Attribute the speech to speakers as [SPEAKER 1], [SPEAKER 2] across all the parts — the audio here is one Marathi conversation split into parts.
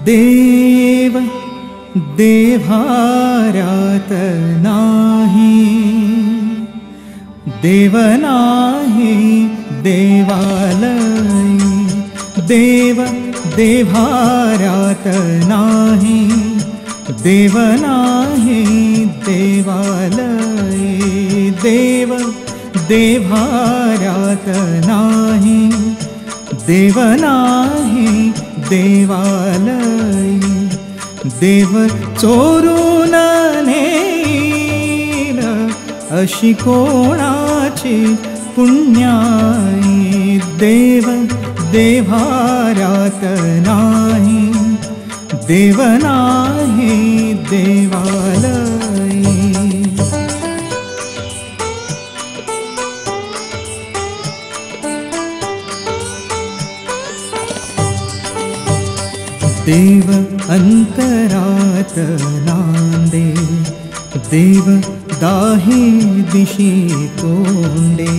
[SPEAKER 1] देव देव्हाऱ्यात नाही, देव नाही देवालयी। देव देव्हाऱ्यात नाही, देव नाही देवालयी। देव देव्हाऱ्यात नाही, देव नाही देवालयी। देव चोरून नेईल अशी कोणाची पुण्याई। देव देव्हाऱ्यात नाही, देव नाही देवालयी। देव अंतरात नांदे, देव दाही दिशी तोंडे।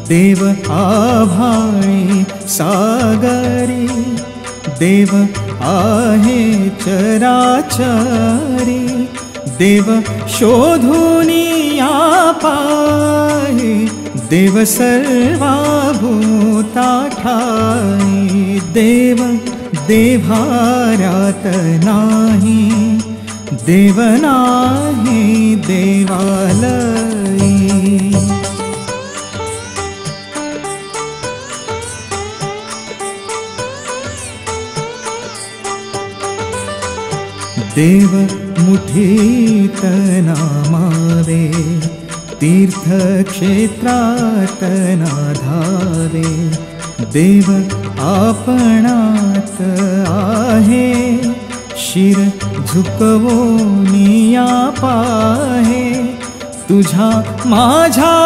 [SPEAKER 1] देव आभाळी सागरी, देव आहे चराचरी। देव शोधून या पाही, देव सर्वभूता ठाई। देव देव्हाऱ्यात नाही, देव नाही देवालयी। देव मुठीत नामावे, तीर्थक्षेत्रात नाधावे। देव आपणात आहे, शिर झुकवोनिया पाहे। तुझ्या माझ्या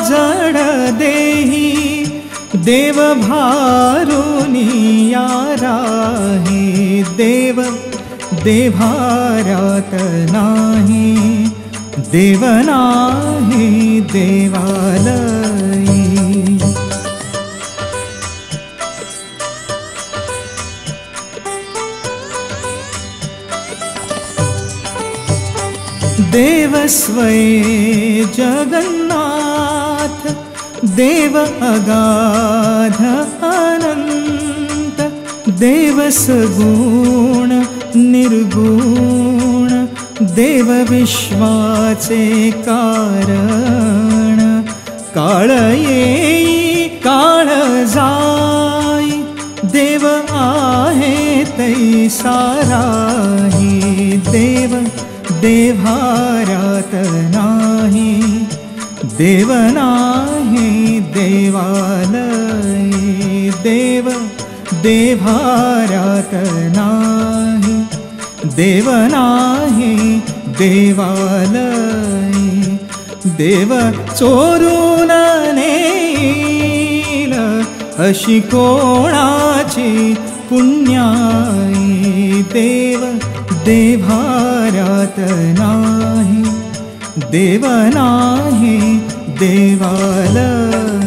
[SPEAKER 1] जड देही, देव भारुनिया राही। देव देव्हाऱ्यात नाही, देव नाही देवालयी। देव स्वये जगन्नाथ, देव अगाध अनंत। देव सगुण निर्गुण, देव विश्वाचे कारण। काळ येई काळ जाई, देव आहे तैसा राही। देव देव्हाऱ्यात नाही, देव नाही देवालयी। देव देव्हाऱ्यात नाही, देव नाही देवालयी। देव चोरून नेईल अशी कोणाची पुण्याई। देव देव्हाऱ्यात नाही, देव नाही देवालयी।